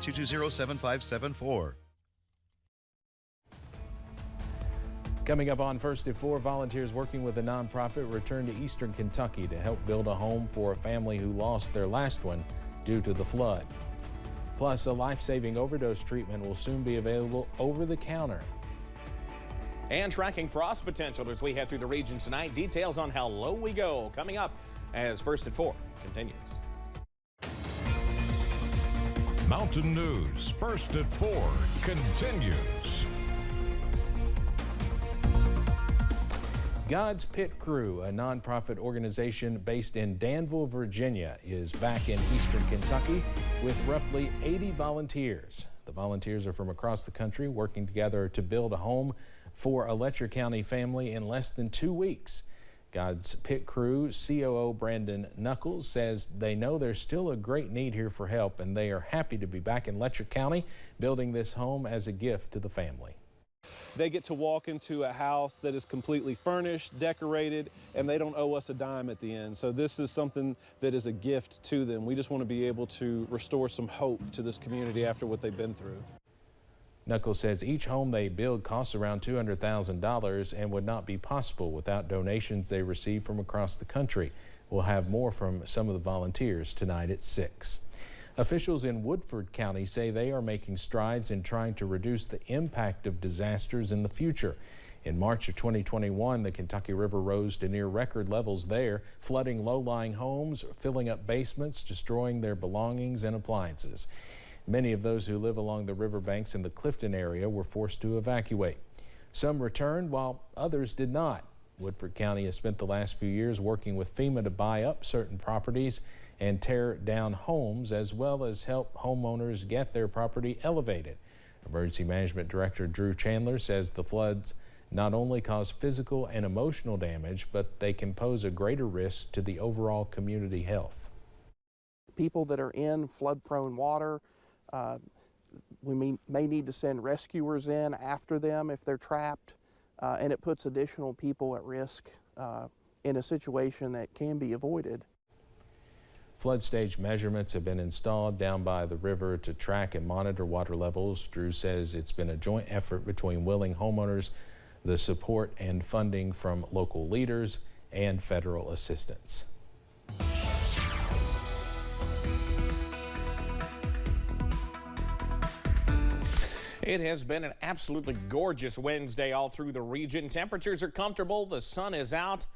220-7574. Coming up on First at 4, volunteers working with a nonprofit returned to Eastern Kentucky to help build a home for a family who lost their last one due to the flood. Plus, a life-saving overdose treatment will soon be available over the counter. And tracking frost potential as we head through the region tonight. Details on how low we go coming up as First at 4 continues. Mountain News First at 4 continues. God's Pit Crew, a nonprofit organization based in Danville, Virginia, is back in Eastern Kentucky with roughly 80 volunteers. The volunteers are from across the country working together to build a home for a Letcher County family in less than 2 weeks. God's Pit Crew COO Brandon Knuckles says they know there's still a great need here for help, and they are happy to be back in Letcher County building this home as a gift to the family. They get to walk into a house that is completely furnished, decorated, and they don't owe us a dime at the end. So this is something that is a gift to them. We just want to be able to restore some hope to this community after what they've been through. Knuckles says each home they build costs around $200,000 and would not be possible without donations they receive from across the country. We'll have more from some of the volunteers tonight at 6. Officials in Woodford County say they are making strides in trying to reduce the impact of disasters in the future. In March of 2021, the Kentucky River rose to near record levels there, flooding low-lying homes, filling up basements, destroying their belongings and appliances. Many of those who live along the riverbanks in the Clifton area were forced to evacuate. Some returned while others did not. Woodford County has spent the last few years working with FEMA to buy up certain properties and tear down homes, as well as help homeowners get their property elevated. Emergency Management Director Drew Chandler says the floods not only cause physical and emotional damage, but they can pose a greater risk to the overall community health. People that are in flood-prone water, we may need to send rescuers in after them if they're trapped, and it puts additional people at risk in a situation that can be avoided. Flood stage measurements have been installed down by the river to track and monitor water levels. Drew says it's been a joint effort between willing homeowners, the support and funding from local leaders, and federal assistance. It has been an absolutely gorgeous Wednesday all through the region. Temperatures are comfortable. The sun is out.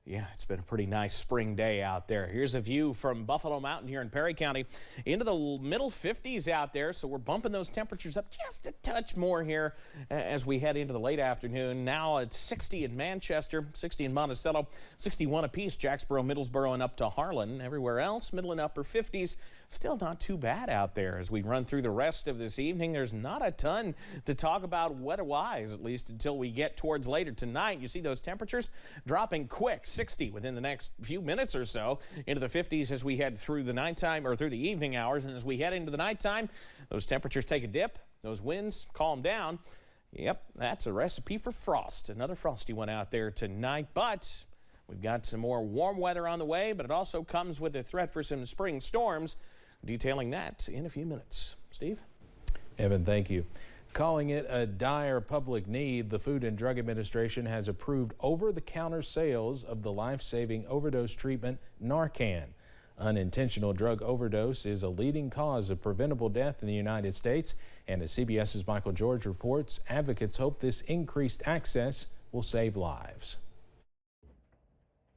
Yeah, it's been a pretty nice spring day out there. Here's a view from Buffalo Mountain here in Perry County into the middle 50s out there. So we're bumping those temperatures up just a touch more here as we head into the late afternoon. Now it's 60 in Manchester, 60 in Monticello, 61 apiece, Jacksboro, Middlesboro, and up to Harlan. Everywhere else, middle and upper 50s. Still not too bad out there. As we run through the rest of this evening, there's not a ton to talk about weather-wise, at least until we get towards later tonight. You see those temperatures dropping quick. 60 within the next few minutes or so, into the 50s as we head through the nighttime or through the evening hours. And as we head into the nighttime, those temperatures take a dip, those winds calm down. Yep, that's a recipe for frost. Another frosty one out there tonight, but we've got some more warm weather on the way, but it also comes with a threat for some spring storms. Detailing that in a few minutes. Steve? Evan, thank you. Calling it a dire public need, the Food and Drug Administration has approved over-the-counter sales of the life-saving overdose treatment Narcan. Unintentional drug overdose is a leading cause of preventable death in the United States, and as CBS's Michael George reports, advocates hope this increased access will save lives.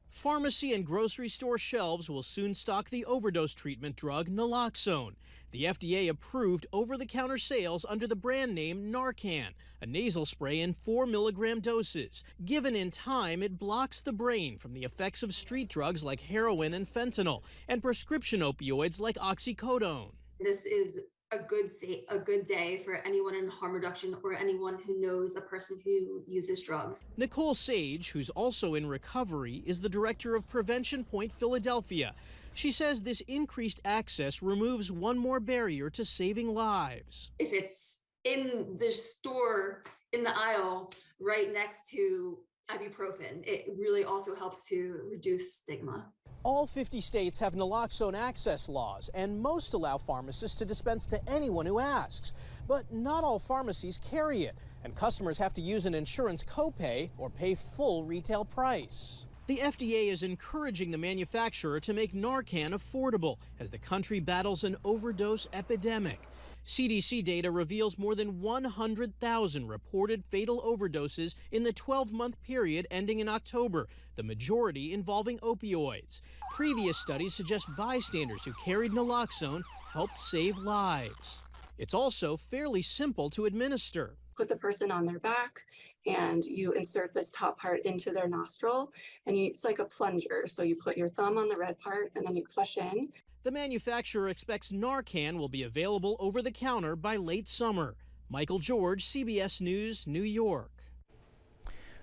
Pharmacy and grocery store shelves will soon stock the overdose treatment drug naloxone. The FDA approved over-the-counter sales under the brand name Narcan, a nasal spray in 4 milligram doses. Given in time, it blocks the brain from the effects of street drugs like heroin and fentanyl, and prescription opioids like oxycodone. This is a good day for anyone in harm reduction or anyone who knows a person who uses drugs. Nicole Sage, who's also in recovery, is the director of Prevention Point Philadelphia. She says this increased access removes one more barrier to saving lives. If it's in the store, in the aisle, right next to ibuprofen, it really also helps to reduce stigma. All 50 states have naloxone access laws, and most allow pharmacists to dispense to anyone who asks. But not all pharmacies carry it, and customers have to use an insurance copay or pay full retail price. The FDA is encouraging the manufacturer to make Narcan affordable as the country battles an overdose epidemic. CDC data reveals more than 100,000 reported fatal overdoses in the 12-month period ending in October, the majority involving opioids. Previous studies suggest bystanders who carried naloxone helped save lives. It's also fairly simple to administer. Put the person on their back and you insert this top part into their nostril, and it's like a plunger. So you put your thumb on the red part and then you push in. The manufacturer expects Narcan will be available over the counter by late summer. Michael George, CBS News, New York.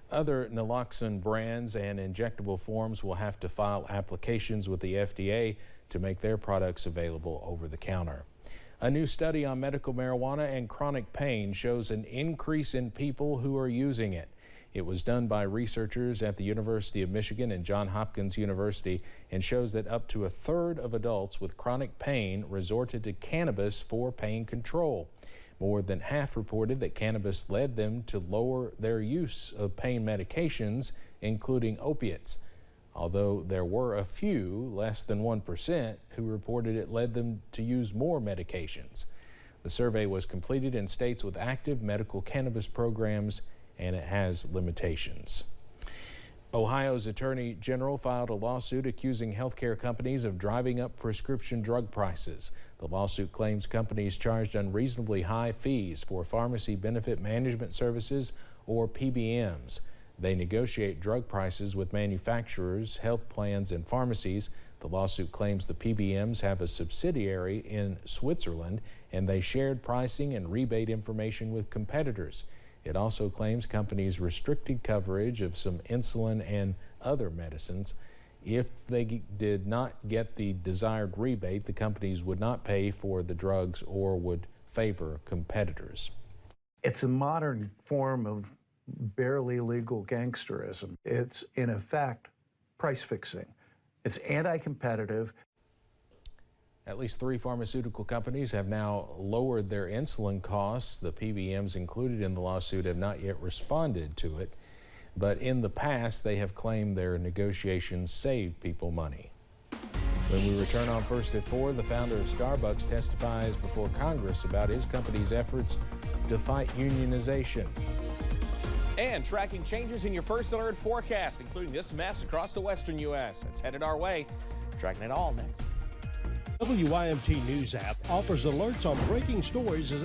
Other naloxone brands and injectable forms will have to file applications with the FDA to make their products available over the counter. A new study on medical marijuana and chronic pain shows an increase in people who are using it. It was done by researchers at the University of Michigan and Johns Hopkins University and shows that up to a third of adults with chronic pain resorted to cannabis for pain control. More than half reported that cannabis led them to lower their use of pain medications, including opiates. Although there were a few, less than 1%, who reported it led them to use more medications. The survey was completed in states with active medical cannabis programs, and it has limitations. Ohio's Attorney General filed a lawsuit accusing healthcare companies of driving up prescription drug prices. The lawsuit claims companies charged unreasonably high fees for pharmacy benefit management services, or PBMs. They negotiate drug prices with manufacturers, health plans, and pharmacies. The lawsuit claims the PBMs have a subsidiary in Switzerland, and they shared pricing and rebate information with competitors. It also claims companies restricted coverage of some insulin and other medicines. If they did not get the desired rebate, the companies would not pay for the drugs or would favor competitors. It's a modern form of barely legal gangsterism. It's, in effect, price fixing. It's anti-competitive. At least 3 pharmaceutical companies have now lowered their insulin costs. The PBMs included in the lawsuit have not yet responded to it, but in the past they have claimed their negotiations saved people money. When we return on First at 4, the founder of Starbucks testifies before Congress about his company's efforts to fight unionization. And tracking changes in your First Alert forecast, including this mess across the western U.S. It's headed our way. Tracking it all next. WYMT News app offers alerts on breaking stories as